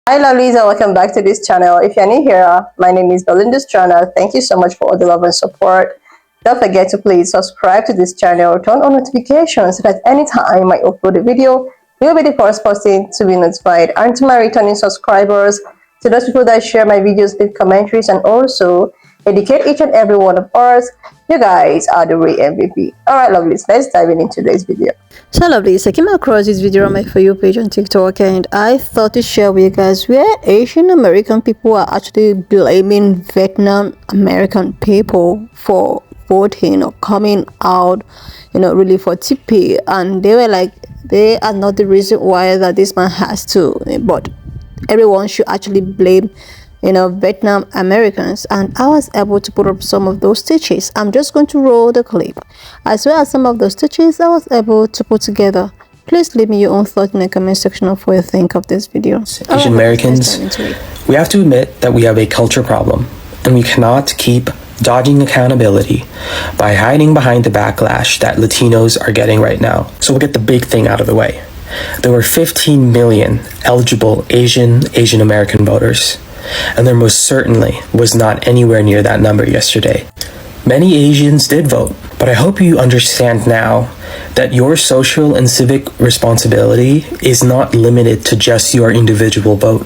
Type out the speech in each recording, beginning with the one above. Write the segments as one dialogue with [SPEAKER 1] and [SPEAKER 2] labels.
[SPEAKER 1] Hi lovelies and welcome back to this channel. If you're new here, my name is Belinda's channel. Thank you so much for all the love and support. Don't forget to please subscribe to this channel, turn on notifications so that anytime I upload a video, you'll be the first person to be notified. And to my returning subscribers, to those people that share my videos, leave commentaries, and also educate each and every one of us, you guys are the real MVP. Alright lovelies, let's dive into today's video.
[SPEAKER 2] So lovelies, I came across this video on my For You page on TikTok and I thought to share with you guys where Asian American people are actually blaming Vietnam American people for voting or coming out, really for TP, and they were like, they are not the reason why that this man has to, but everyone should actually blame Vietnam Americans. And I was able to put up some of those stitches. I'm just going to roll the clip as well as some of those stitches I was able to put together. Please leave me your own thoughts in the comment section of what you think of this video.
[SPEAKER 3] Asian Americans, we have to admit that we have a culture problem, and we cannot keep dodging accountability by hiding behind the backlash that Latinos are getting right now. So we'll get the big thing out of the way. There were 15 million eligible Asian American voters, and there most certainly was not anywhere near that number yesterday. Many Asians did vote, but I hope you understand now that your social and civic responsibility is not limited to just your individual vote.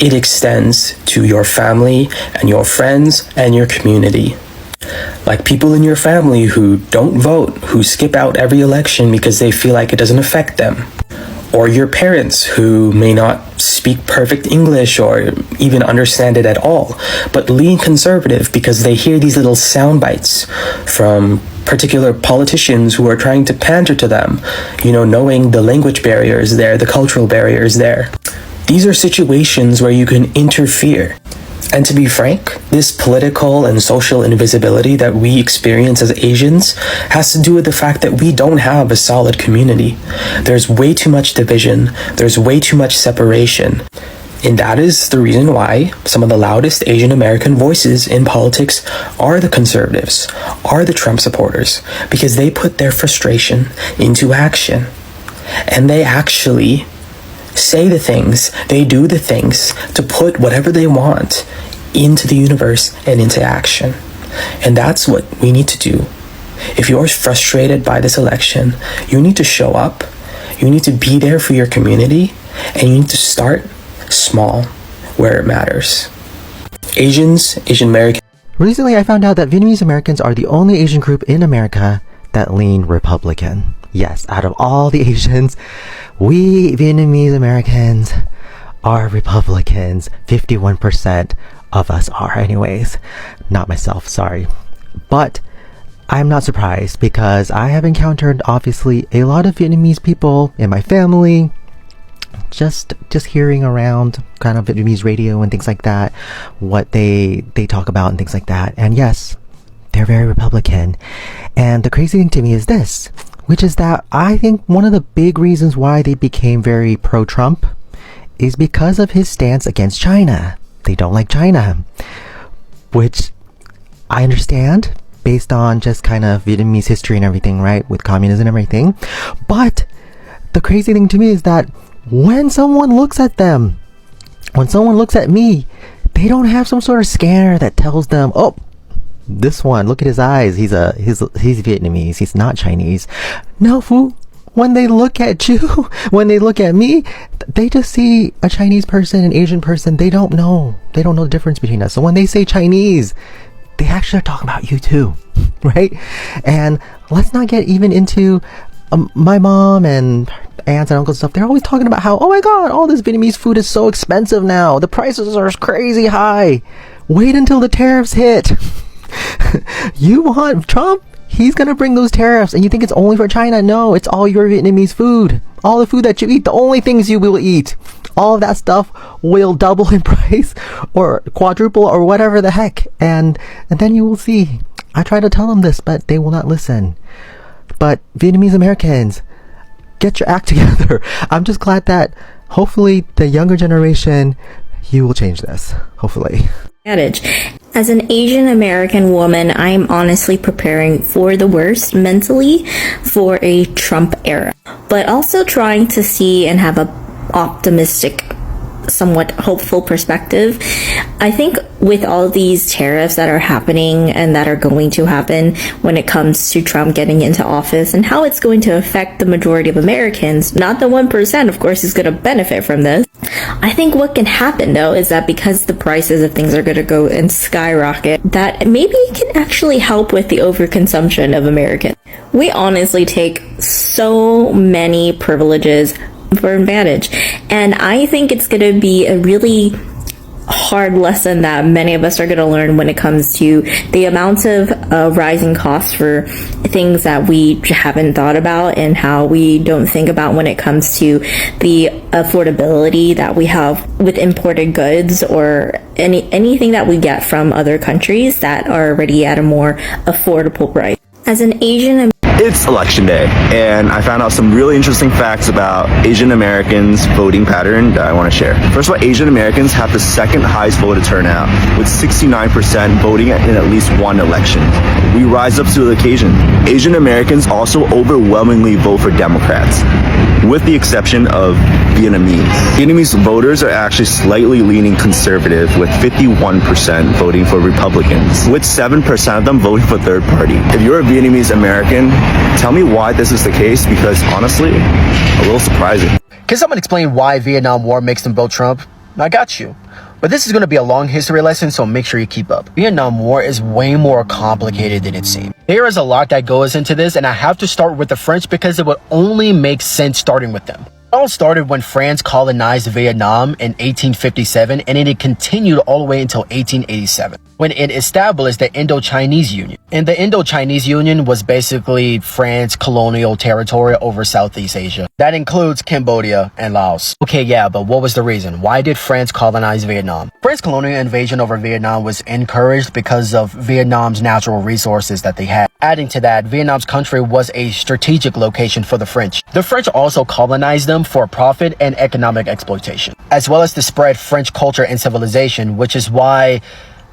[SPEAKER 3] It extends to your family and your friends and your community. Like people in your family who don't vote, who skip out every election because they feel like it doesn't affect them. Or your parents who may not speak perfect English or even understand it at all, but lean conservative because they hear these little sound bites from particular politicians who are trying to pander to them, knowing the language barriers there, the cultural barriers there. These are situations where you can interfere. And to be frank, this political and social invisibility that we experience as Asians has to do with the fact that we don't have a solid community. There's way too much division, there's way too much separation. And that is the reason why some of the loudest Asian American voices in politics are the conservatives, are the Trump supporters, because they put their frustration into action. And they actually say the things, they do the things to put whatever they want into the universe and into action. And that's what we need to do. If you're frustrated by this election, you need to show up, you need to be there for your community, and you need to start small where it matters. Asian American.
[SPEAKER 4] Recently, I found out that Vietnamese Americans are the only Asian group in America that lean Republican. Yes, out of all the Asians, we Vietnamese Americans are Republicans. 51% of us are anyways. Not myself, sorry. But I'm not surprised because I have encountered obviously a lot of Vietnamese people in my family, just hearing around kind of Vietnamese radio and things like that, what they talk about and things like that. And yes, they're very Republican. And the crazy thing to me is this, which is that I think one of the big reasons why they became very pro-Trump is because of his stance against China. They don't like China, which I understand based on just kind of Vietnamese history and everything, right? With communism and everything. But the crazy thing to me is that when someone looks at them, when someone looks at me, they don't have some sort of scanner that tells them, oh, this one, look at his eyes, he's Vietnamese, he's not Chinese. No, fool. When they look at you, when they look at me, they just see a Chinese person, an Asian person. They don't know the difference between us. So when they say Chinese, they actually are talking about you too, right? And let's not get even into my mom and aunts and uncles and stuff. They're always talking about how, oh my god, all this Vietnamese food is so expensive now. The prices are crazy high. Wait until the tariffs hit. You want Trump? He's gonna bring those tariffs, and you think it's only for China? No, it's all your Vietnamese food. All the food that you eat, the only things you will eat. All of that stuff will double in price or quadruple or whatever the heck. And then you will see. I try to tell them this, but they will not listen. But Vietnamese Americans, get your act together. I'm just glad that hopefully the younger generation, you will change this. Hopefully.
[SPEAKER 5] As an Asian American woman, I'm honestly preparing for the worst mentally for a Trump era, but also trying to see and have a optimistic somewhat hopeful perspective. I think with all these tariffs that are happening and that are going to happen when it comes to Trump getting into office and how it's going to affect the majority of Americans, not the 1%, of course, is going to benefit from this. I think what can happen though is that because the prices of things are going to go and skyrocket, that maybe it can actually help with the overconsumption of Americans. We honestly take so many privileges for advantage, and I think it's going to be a really hard lesson that many of us are going to learn when it comes to the amounts of rising costs for things that we haven't thought about and how we don't think about when it comes to the affordability that we have with imported goods or anything that we get from other countries that are already at a more affordable price. As an Asian
[SPEAKER 6] It's election day, and I found out some really interesting facts about Asian Americans' voting pattern that I want to share. First of all, Asian Americans have the second highest voter turnout, with 69% voting in at least one election. We rise up to the occasion. Asian Americans also overwhelmingly vote for Democrats, with the exception of Vietnamese. Vietnamese voters are actually slightly leaning conservative, with 51% voting for Republicans, with 7% of them voting for third party. If you're a Vietnamese American, tell me why this is the case, because honestly, a little surprising.
[SPEAKER 7] Can someone explain why Vietnam War makes them vote Trump? I got you. But this is going to be a long history lesson, so make sure you keep up. Vietnam War is way more complicated than it seems. There is a lot that goes into this, and I have to start with the French because it would only make sense starting with them. It all started when France colonized Vietnam in 1857, and it continued all the way until 1887, when it established the Indo-Chinese Union. And the Indo-Chinese Union was basically France's colonial territory over Southeast Asia. That includes Cambodia and Laos. Okay, yeah, but what was the reason? Why did France colonize Vietnam? France's colonial invasion over Vietnam was encouraged because of Vietnam's natural resources that they had. Adding to that, Vietnam's country was a strategic location for the French. The French also colonized them for profit and economic exploitation, as well as to spread French culture and civilization, which is why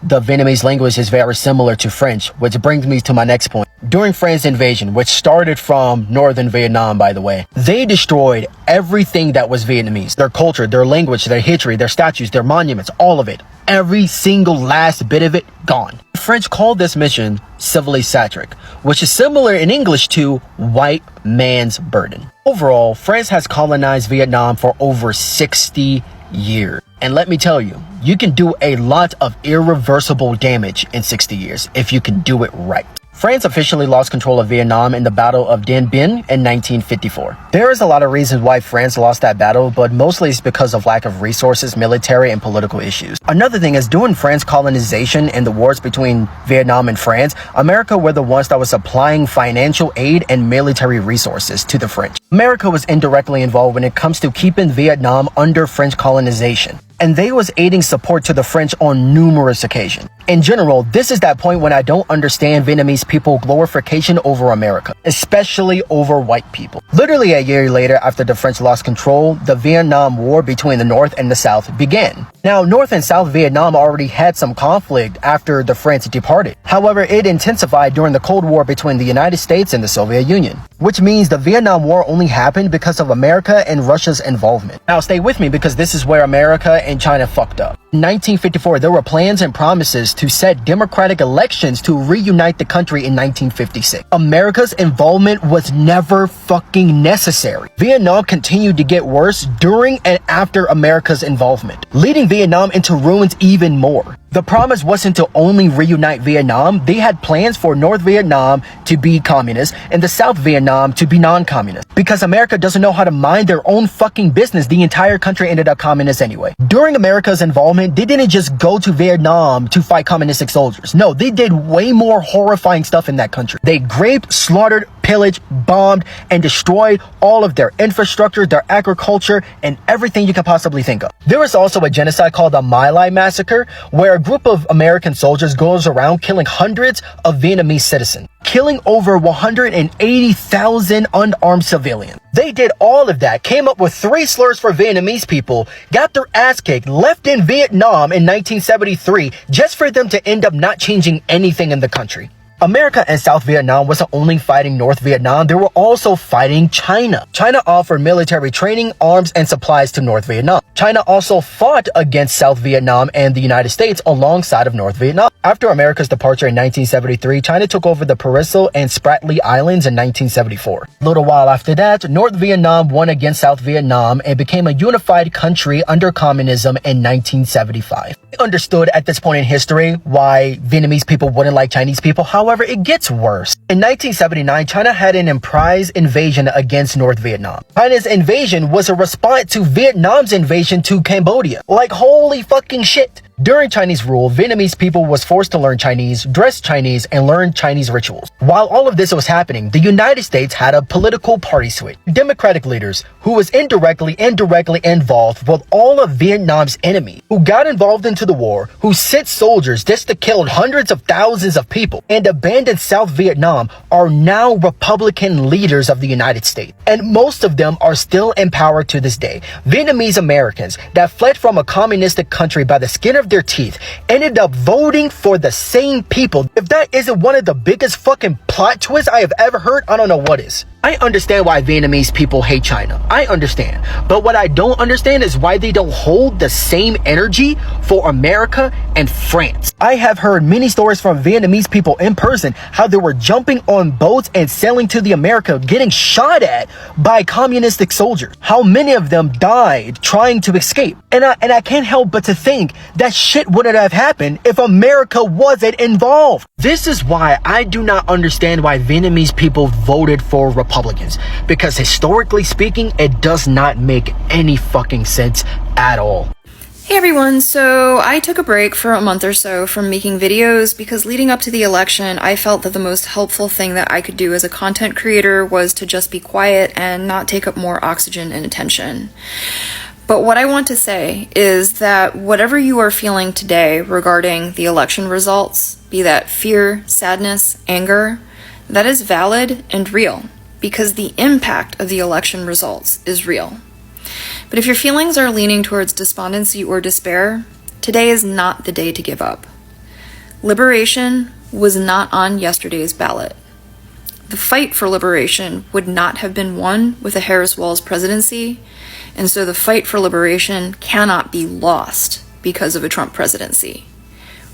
[SPEAKER 7] the Vietnamese language is very similar to French, which brings me to my next point. During France's invasion, which started from northern Vietnam, by the way, they destroyed everything that was Vietnamese. Their culture, their language, their history, their statues, their monuments, all of it. Every single last bit of it gone. The French called this mission civilisatric, which is similar in English to white man's burden. Overall, France has colonized Vietnam for over 60 years. And let me tell you, you can do a lot of irreversible damage in 60 years if you can do it right. France officially lost control of Vietnam in the Battle of Dien Bien in 1954. There is a lot of reasons why France lost that battle, but mostly it's because of lack of resources, military, and political issues. Another thing is, during France's colonization and the wars between Vietnam and France, America were the ones that was supplying financial aid and military resources to the French. America was indirectly involved when it comes to keeping Vietnam under French colonization, and they was aiding support to the French on numerous occasions. In general, this is that point when I don't understand Vietnamese people glorification over America, especially over white people. Literally a year later, after the French lost control, the Vietnam War between the North and the South began. Now, North and South Vietnam already had some conflict after the French departed. However, it intensified during the Cold War between the United States and the Soviet Union, which means the Vietnam War only happened because of America and Russia's involvement. Now, stay with me because this is where America and China fucked up. In 1954, there were plans and promises to set democratic elections to reunite the country in 1956. America's involvement was never fucking necessary. Vietnam continued to get worse during and after America's involvement, leading Vietnam into ruins even more. The promise wasn't to only reunite Vietnam. They had plans for North Vietnam to be communist and the South Vietnam to be non-communist. Because America doesn't know how to mind their own fucking business, the entire country ended up communist anyway. During America's involvement, they didn't just go to Vietnam to fight communistic soldiers. No, they did way more horrifying stuff in that country. They raped, slaughtered, pillaged, bombed, and destroyed all of their infrastructure, their agriculture, and everything you can possibly think of. There was also a genocide called the My Lai Massacre, where a group of American soldiers goes around killing hundreds of Vietnamese citizens, killing over 180,000 unarmed civilians. They did all of that, came up with 3 slurs for Vietnamese people, got their ass kicked, left in Vietnam in 1973 just for them to end up not changing anything in the country. America and South Vietnam wasn't only fighting North Vietnam, they were also fighting China. China offered military training, arms, and supplies to North Vietnam. China also fought against South Vietnam and the United States alongside of North Vietnam. After America's departure in 1973, China took over the Perisel and Spratly Islands in 1974. A little while after that, North Vietnam won against South Vietnam and became a unified country under communism in 1975. I understood at this point in history why Vietnamese people wouldn't like Chinese people. However, it gets worse. In 1979, China had an surprise invasion against North Vietnam. China's invasion was a response to Vietnam's invasion to Cambodia. Like, holy fucking shit. During Chinese rule, Vietnamese people was forced to learn Chinese, dress Chinese, and learn Chinese rituals. While all of this was happening, the United States had a political party switch. Democratic leaders, who was indirectly involved with all of Vietnam's enemies, who got involved into the war, who sent soldiers just to kill hundreds of thousands of people, and abandoned South Vietnam, are now Republican leaders of the United States. And most of them are still in power to this day. Vietnamese Americans that fled from a communistic country by the skin of their teeth ended up voting for the same people. If that isn't one of the biggest fucking plot twists I have ever heard, I don't know what is. I understand why Vietnamese people hate China. I understand. But what I don't understand is why they don't hold the same energy for America and France. I have heard many stories from Vietnamese people in person how they were jumping on boats and sailing to the America getting shot at by communistic soldiers. How many of them died trying to escape. And I can't help but to think that shit wouldn't have happened if America wasn't involved. This is why I do not understand why Vietnamese people voted for Republicans, because historically speaking, it does not make any fucking sense at all.
[SPEAKER 8] Hey everyone, so I took a break for a month or so from making videos because leading up to the election, I felt that the most helpful thing that I could do as a content creator was to just be quiet and not take up more oxygen and attention. But what I want to say is that whatever you are feeling today regarding the election results, be that fear, sadness, anger, that is valid and real, because the impact of the election results is real. But if your feelings are leaning towards despondency or despair, today is not the day to give up. Liberation was not on yesterday's ballot. The fight for liberation would not have been won with a Harris-Walz presidency, and so the fight for liberation cannot be lost because of a Trump presidency.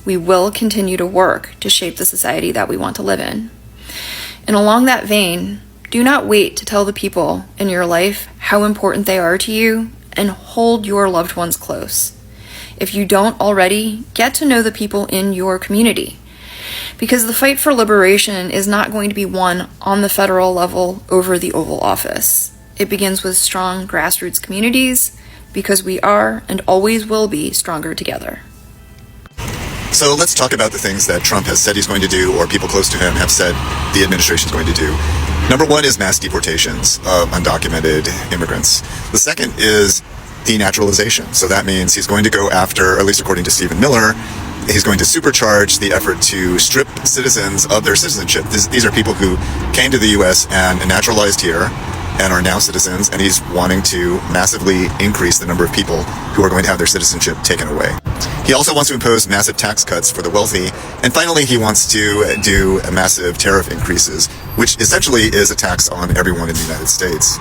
[SPEAKER 8] We will continue to work to shape the society that we want to live in. And along that vein, do not wait to tell the people in your life how important they are to you, and hold your loved ones close. If you don't already, get to know the people in your community, because the fight for liberation is not going to be won on the federal level over the Oval Office. It begins with strong grassroots communities, because we are and always will be stronger together.
[SPEAKER 9] So let's talk about the things that Trump has said he's going to do, or people close to him have said the administration is going to do. Number one is mass deportations of undocumented immigrants. The second is denaturalization. So that means he's going to go after, at least according to Stephen Miller, he's going to supercharge the effort to strip citizens of their citizenship. These are people who came to the U.S. and naturalized here and are now citizens, and he's wanting to massively increase the number of people who are going to have their citizenship taken away. He also wants to impose massive tax cuts for the wealthy, and finally he wants to do massive tariff increases, which essentially is a tax on everyone in the United States.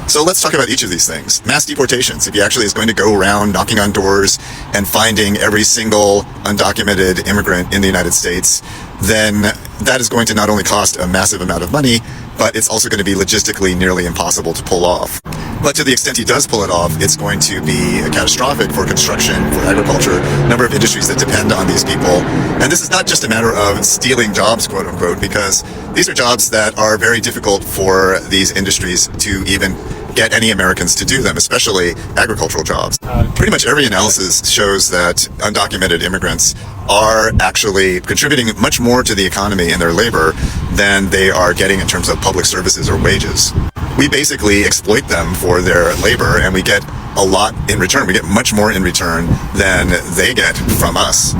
[SPEAKER 9] So let's talk about each of these things. Mass deportations, if he actually is going to go around knocking on doors and finding every single undocumented immigrant in the United States, then that is going to not only cost a massive amount of money, but it's also going to be logistically nearly impossible to pull off. But to the extent he does pull it off, it's going to be catastrophic for construction, for agriculture, a number of industries that depend on these people. And this is not just a matter of stealing jobs, quote unquote, because these are jobs that are very difficult for these industries to even get any Americans to do them, especially agricultural jobs. Pretty much every analysis shows that undocumented immigrants are actually contributing much more to the economy and their labor than they are getting in terms of public services or wages. We basically exploit them for their labor, and we get a lot in return. We get much more in return than they get from us.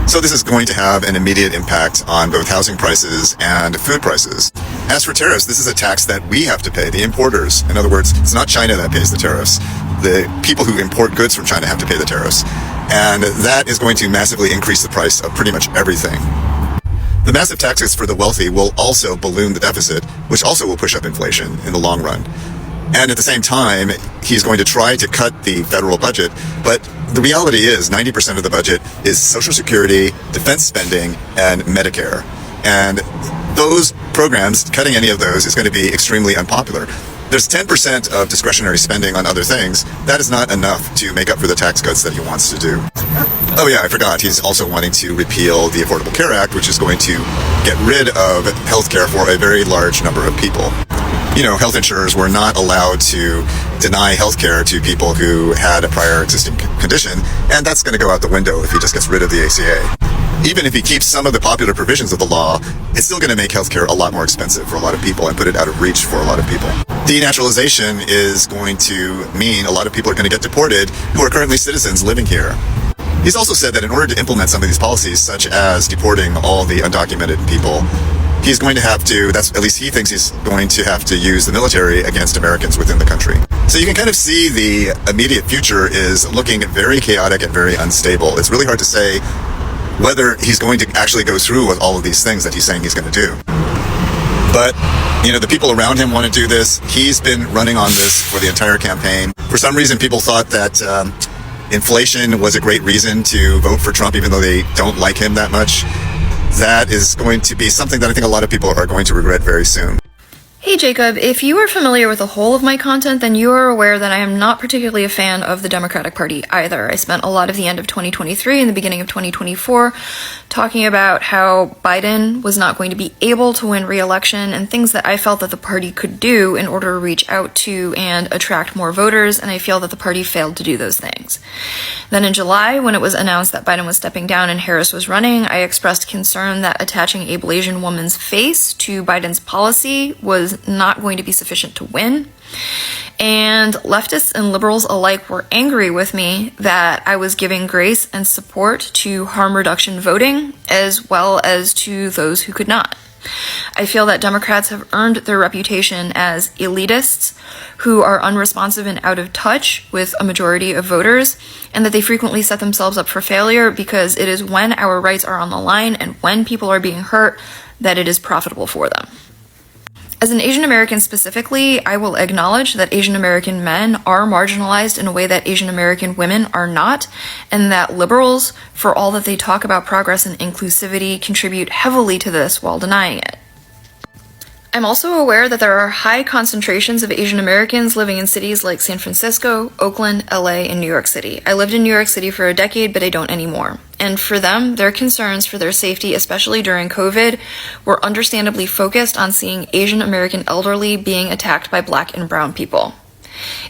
[SPEAKER 9] So this is going to have an immediate impact on both housing prices and food prices. As for tariffs, this is a tax that we have to pay, the importers. In other words, it's not China that pays the tariffs. The people who import goods from China have to pay the tariffs. And that is going to massively increase the price of pretty much everything. The massive taxes for the wealthy will also balloon the deficit, which also will push up inflation in the long run. And at the same time, he's going to try to cut the federal budget. But the reality is 90% of the budget is Social Security, defense spending, and Medicare. And those programs, cutting any of those is going to be extremely unpopular. There's 10% of discretionary spending on other things. That is not enough to make up for the tax cuts that he wants to do. Oh yeah, I forgot. He's also wanting to repeal the Affordable Care Act, which is going to get rid of health care for a very large number of people. You know, health insurers were not allowed to deny health care to people who had a prior existing condition, and that's going to go out the window if he just gets rid of the ACA. Even if he keeps some of the popular provisions of the law, it's still going to make healthcare a lot more expensive for a lot of people and put it out of reach for a lot of people. Denaturalization is going to mean a lot of people are going to get deported who are currently citizens living here. He's also said that in order to implement some of these policies, such as deporting all the undocumented people, he's going to have to, at least he thinks he's going to have to use the military against Americans within the country. So you can kind of see the immediate future is looking very chaotic and very unstable. It's really hard to say whether he's going to actually go through with all of these things that he's saying he's going to do. But, you know, the people around him want to do this. He's been running on this for the entire campaign. For some reason, people thought that inflation was a great reason to vote for Trump, even though they don't like him that much. That is going to be something that I think a lot of people are going to regret very soon.
[SPEAKER 8] Hey Jacob, if you are familiar with the whole of my content, then you are aware that I am not particularly a fan of the Democratic Party either. I spent a lot of the end of 2023 and the beginning of 2024 talking about how Biden was not going to be able to win re-election and things that I felt that the party could do in order to reach out to and attract more voters, and I feel that the party failed to do those things. Then in July, when it was announced that Biden was stepping down and Harris was running, I expressed concern that attaching a Blasian woman's face to Biden's policy was not going to be sufficient to win. And leftists and liberals alike were angry with me that I was giving grace and support to harm reduction voting, as well as to those who could not. I feel that Democrats have earned their reputation as elitists who are unresponsive and out of touch with a majority of voters, and that they frequently set themselves up for failure because it is when our rights are on the line and when people are being hurt that it is profitable for them. As an Asian American specifically, I will acknowledge that Asian American men are marginalized in a way that Asian American women are not, and that liberals, for all that they talk about progress and inclusivity, contribute heavily to this while denying it. I'm also aware that there are high concentrations of Asian Americans living in cities like San Francisco, Oakland, LA, and New York City. I lived in New York City for a decade, but I don't anymore. And for them, their concerns for their safety, especially during COVID, were understandably focused on seeing Asian American elderly being attacked by Black and brown people.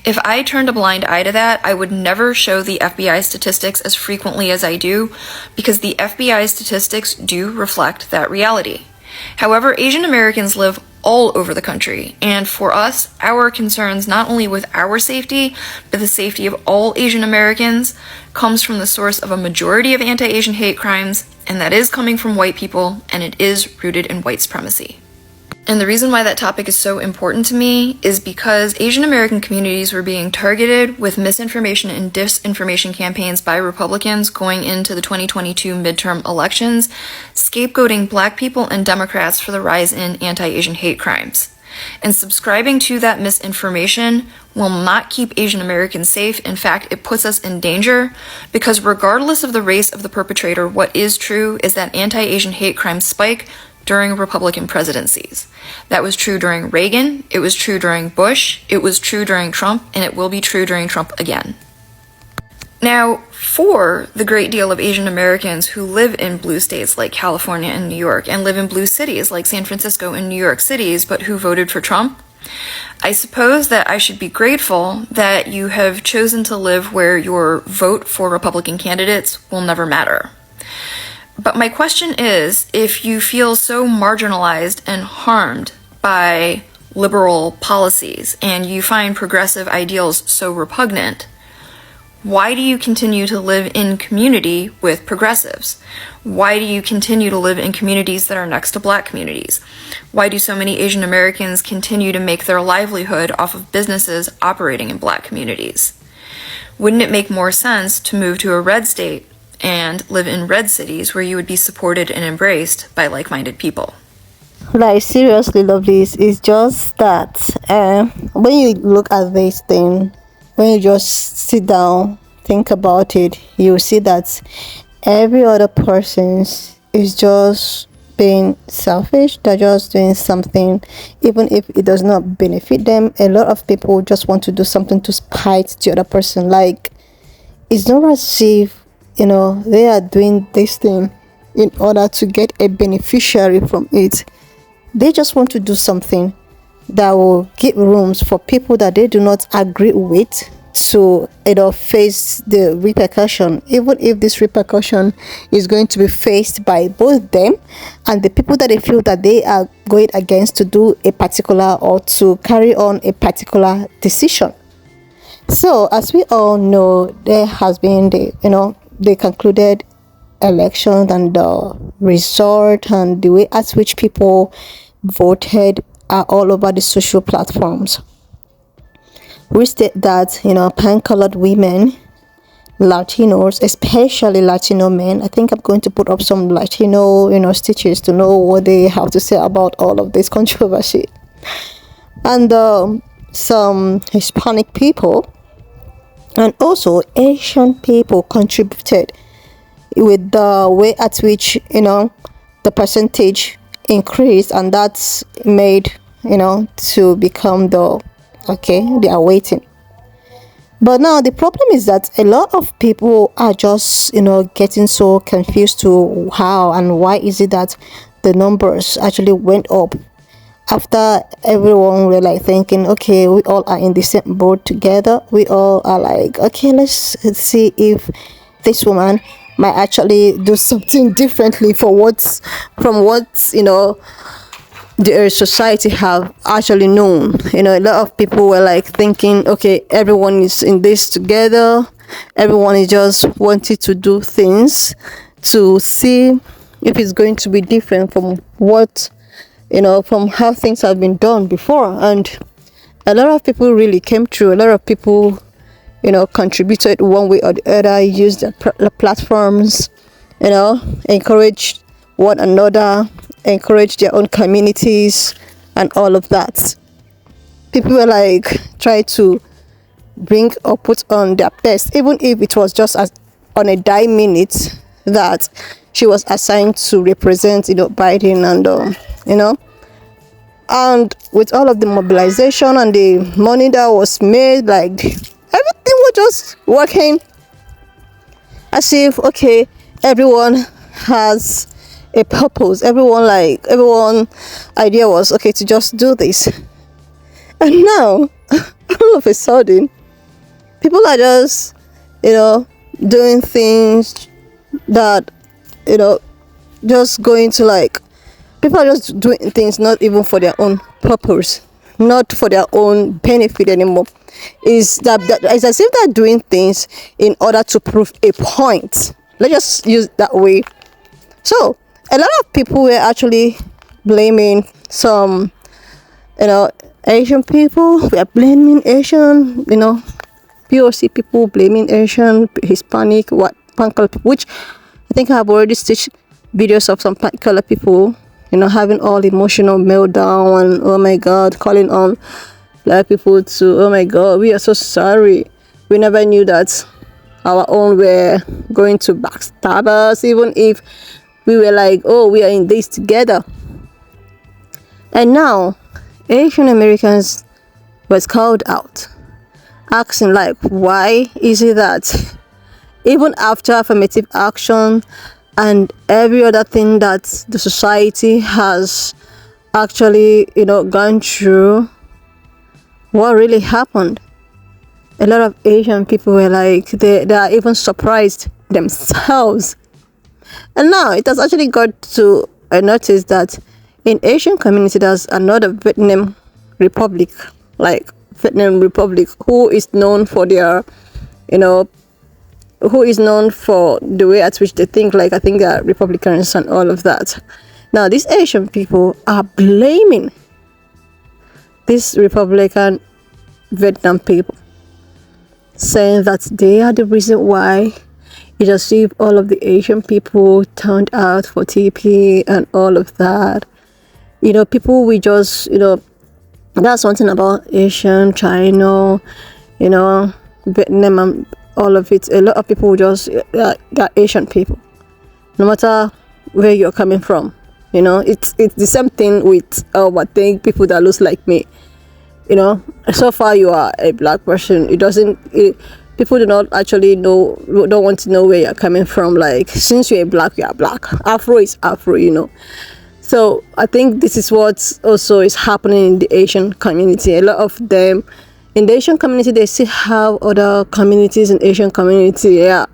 [SPEAKER 8] If I turned a blind eye to that, I would never show the FBI statistics as frequently as I do, because the FBI statistics do reflect that reality. However, Asian Americans live all over the country, and for us, our concerns not only with our safety, but the safety of all Asian Americans comes from the source of a majority of anti-Asian hate crimes, and that is coming from white people, and it is rooted in white supremacy. And the reason why that topic is so important to me is because Asian American communities were being targeted with misinformation and disinformation campaigns by Republicans going into the 2022 midterm elections, scapegoating Black people and Democrats for the rise in anti-Asian hate crimes. And subscribing to that misinformation will not keep Asian Americans safe. In fact, it puts us in danger, because regardless of the race of the perpetrator, what is true is that anti-Asian hate crimes spike during Republican presidencies. That was true during Reagan, it was true during Bush, it was true during Trump, and it will be true during Trump again. Now, for the great deal of Asian Americans who live in blue states like California and New York, and live in blue cities like San Francisco and New York cities, but who voted for Trump, I suppose that I should be grateful that you have chosen to live where your vote for Republican candidates will never matter. But my question is, if you feel so marginalized and harmed by liberal policies, and you find progressive ideals so repugnant, why do you continue to live in community with progressives? Why do you continue to live in communities that are next to Black communities? Why do so many Asian Americans continue to make their livelihood off of businesses operating in Black communities? Wouldn't it make more sense to move to a red state and live in red cities where you would be supported and embraced by like-minded people?
[SPEAKER 2] Like seriously, lovelies, it's just that when you look at this thing, when you just sit down, think about it, you see that every other person's is just being selfish. They're just doing something, even if it does not benefit them. A lot of people just want to do something to spite the other person. Like, it's not as if they are doing this thing in order to get a beneficiary from it. They just want to do something that will give rooms for people that they do not agree with to face the repercussion, even if this repercussion is going to be faced by both them and the people that they feel that they are going against to do a particular or to carry on a particular decision. So as we all know, there has been the concluded election and the result and the way at which people voted are all over the social platforms. We state that pan-colored women, Latinos, especially Latino men. I think I'm going to put up some Latino stitches to know what they have to say about all of this controversy. And some Hispanic people and also Asian people contributed with the way at which the percentage increased, and that's made to become they are waiting. But now the problem is that a lot of people are just getting so confused to how and why is it that the numbers actually went up after everyone were like thinking, okay, we all are in the same boat together. We all are like, okay, let's see if this woman might actually do something differently from what the society have actually known. A lot of people were like thinking, okay, everyone is in this together, everyone is just wanting to do things to see if it's going to be different from what from how things have been done before. And a lot of people really came through. A lot of people contributed one way or the other, used the platforms, encouraged one another, encourage their own communities and all of that. People were like try to bring or put on their best, even if it was just as on a dime minute that she was assigned to represent Biden and and with all of the mobilization and the money that was made, like everything was just working as if okay, everyone has a purpose. Everyone idea was okay to just do this. And now all of a sudden people are just doing things that just going to like, people are just doing things not even for their own purpose, not for their own benefit anymore. It's as if they're doing things in order to prove a point. Let's just use that way. So a lot of people were actually blaming some Asian people. We are blaming Asian POC people, blaming Asian, Hispanic, pan-colored people, which I think I have already stitched videos of some pan-colored people having all emotional meltdown and oh my god, calling on black people to, oh my god, we are so sorry, we never knew that our own were going to backstab us, even if we were like, oh, we are in this together. And now Asian Americans was called out, asking like, why is it that even after affirmative action and every other thing that the society has actually gone through, what really happened? A lot of Asian people were like, they are even surprised themselves. And now it has actually got to a notice that in Asian community there's another Vietnam Republic, who is known for their who is known for the way at which they think, like I think they are Republicans and all of that. Now these Asian people are blaming these Republican Vietnam people, saying that they are the reason why it as if all of the Asian people turned out for TP and all of that. People we just, that's one thing about Asian, China, Vietnam, and all of it. A lot of people just, they're Asian people, no matter where you're coming from. It's the same thing with, I think, people that looks like me. So far you are a black person, people do not actually don't want to know where you're coming from. Like, since you're black, you are black. Afro is Afro. So I think this is what also is happening in the Asian community. A lot of them in the Asian community, they still have other communities in Asian community. Yeah,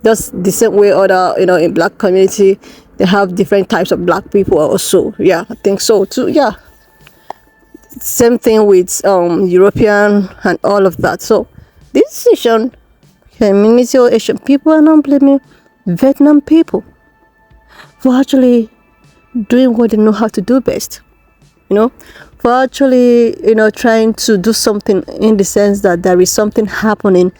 [SPEAKER 2] just the same way other, in black community, they have different types of black people also. Yeah, I think so too. Yeah, same thing with European and all of that. So this Asian community or Asian people are not blaming Vietnam people for actually doing what they know how to do best. For actually, trying to do something in the sense that there is something happening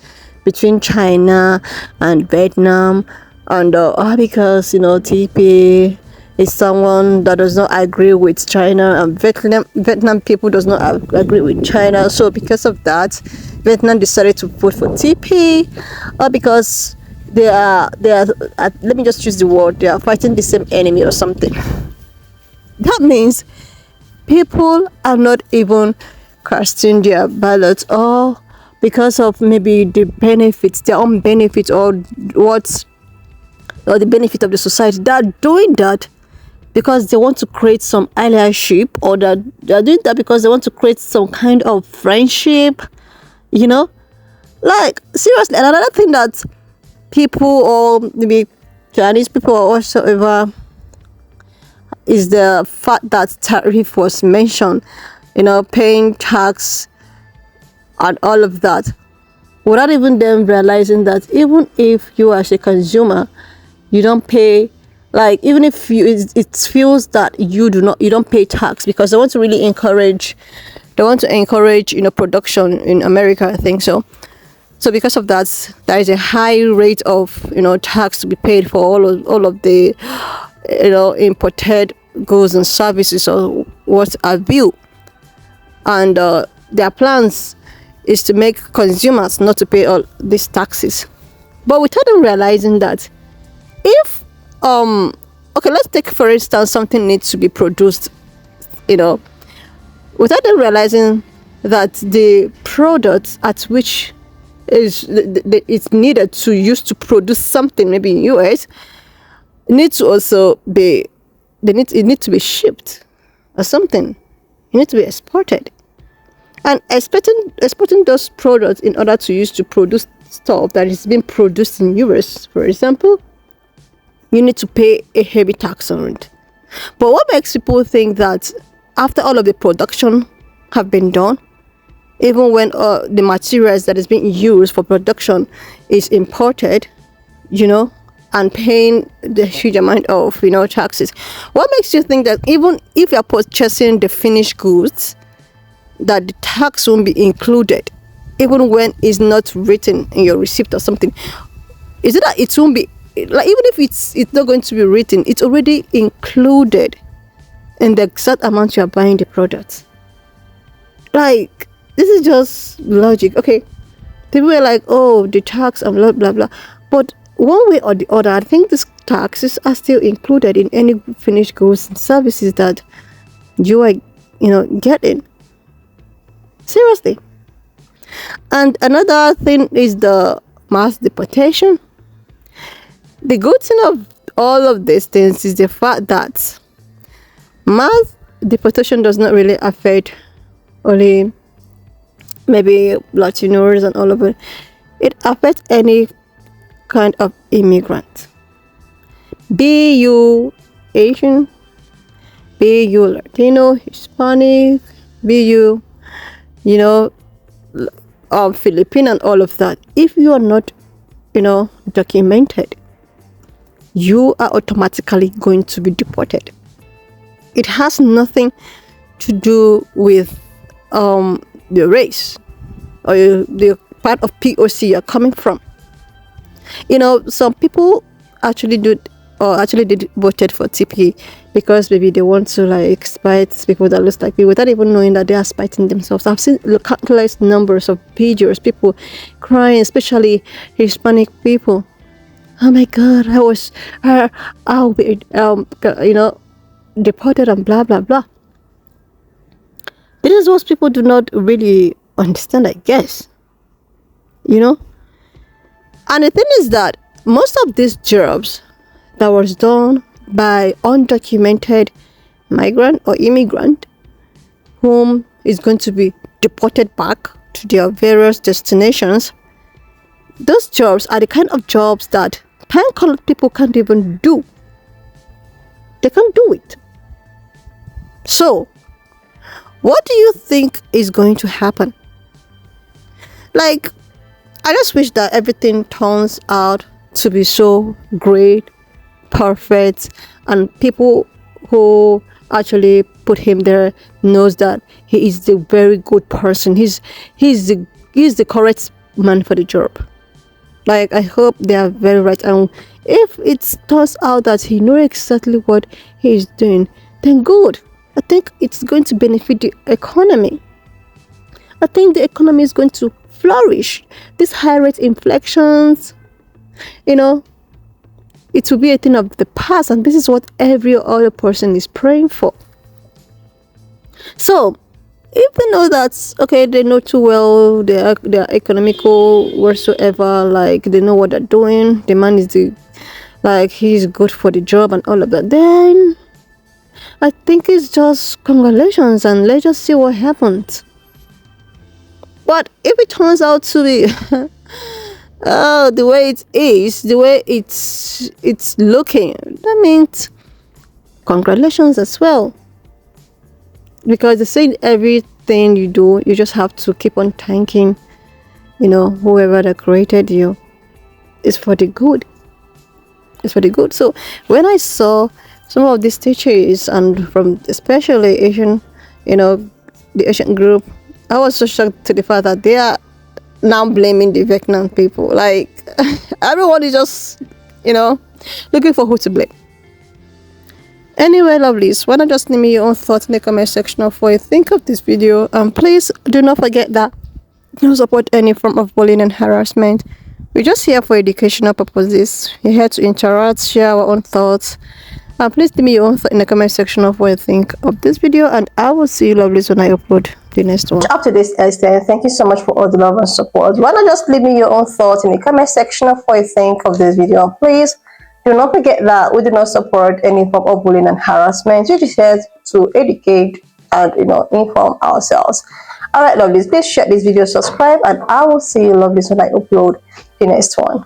[SPEAKER 2] between China and Vietnam, and because TP is someone that does not agree with China, and Vietnam people does not agree with China. So because of that, Vietnam decided to vote for TP, or because they are let me just use the word, they are fighting the same enemy or something. That means people are not even casting their ballots, or because of maybe the benefits, their own benefits, or the benefit of the society. They're doing that because they want to create some allyship, or they're doing that because they want to create some kind of friendship. Like, seriously. And another thing that people, or maybe Chinese people or whatsoever, is the fact that tariff was mentioned, paying tax and all of that, without even them realizing that even if you as a consumer, you don't pay, like, even if it feels that you don't pay tax, because they want to really encourage, production in America, I think so. So because of that, there is a high rate of tax to be paid for all of the imported goods and services, or what have you. And their plans is to make consumers not to pay all these taxes, but without them realizing that if okay, let's take for instance something needs to be produced, without them realizing that the product at which it's needed to use to produce something, maybe in US, needs to also be, it needs to be shipped or something. It needs to be exported, and exporting those products in order to use to produce stuff that is being produced in US, for example, you need to pay a heavy tax on it. But what makes people think that after all of the production have been done, even when the materials that is being used for production is imported, and paying the huge amount of taxes, what makes you think that even if you're purchasing the finished goods, that the tax won't be included, even when it's not written in your receipt or something? Is it that it won't be, like, even if it's not going to be written, it's already included in the exact amount you are buying the product? Like, this is just logic. Okay, people are like, oh, the tax and blah blah blah, but one way or the other, I think these taxes are still included in any finished goods and services that you are getting. Seriously. And another thing is the mass deportation. The good thing of all of these things is the fact that mass deportation does not really affect only maybe Latinos and all of it. It affects any kind of immigrant, be you Asian, be you Latino, Hispanic, be you Filipino and all of that. If you are not documented, you are automatically going to be deported. It has nothing to do with the race or the part of POC you're coming from. Some people actually did voted for TP because maybe they want to like spite people that looks like me without even knowing that they are spiting themselves. I've seen countless numbers of videos, people crying, especially Hispanic people. Oh my God, I'll be, deported and blah blah blah. This is what people do not really understand, I guess. And the thing is that most of these jobs that was done by undocumented migrant or immigrant whom is going to be deported back to their various destinations, those jobs are the kind of jobs that pan-colored people can't even do. They can't do it. So, what do you think is going to happen? Like, I just wish that everything turns out to be so great, perfect, and people who actually put him there knows that he is the very good person. He's the correct man for the job. Like, I hope they are very right, and if it turns out that he knows exactly what he is doing, then good. I think it's going to benefit the economy. I think the economy is going to flourish. These high rate inflections, it will be a thing of the past, and this is what every other person is praying for. So, if they know that, okay, they know too well, they're economical whatsoever, like they know what they're doing, the man is he's good for the job and all of that, then I think it's just congratulations and let's just see what happens. But if it turns out to be the way it is, the way it's looking, that means congratulations as well. Because they say everything you do, you just have to keep on thanking, whoever that created you. It's for the good. It's for the good. So when I saw some of these teachers, and from especially Asian, the Asian group, I was so shocked to the fact that they are now blaming the Vietnam people. Like, everyone is just, looking for who to blame. Anyway, lovelies, why not just leave me your own thoughts in the comment section of what you think of this video. And please do not forget that you don't support any form of bullying and harassment. We're just here for educational purposes. We're here to interact, share our own thoughts. And please leave me your own thought in the comment section of what you think of this video. And I will see you, lovelies, when I upload the next one.
[SPEAKER 1] Up to this extent, thank you so much for all the love and support. Why not just leave me your own thoughts in the comment section of what you think of this video. And please do not forget that we do not support any form of bullying and harassment. We're just here to educate and inform ourselves. Alright, lovelies, please share this video, subscribe, and I will see you, lovelies, when I upload the next one.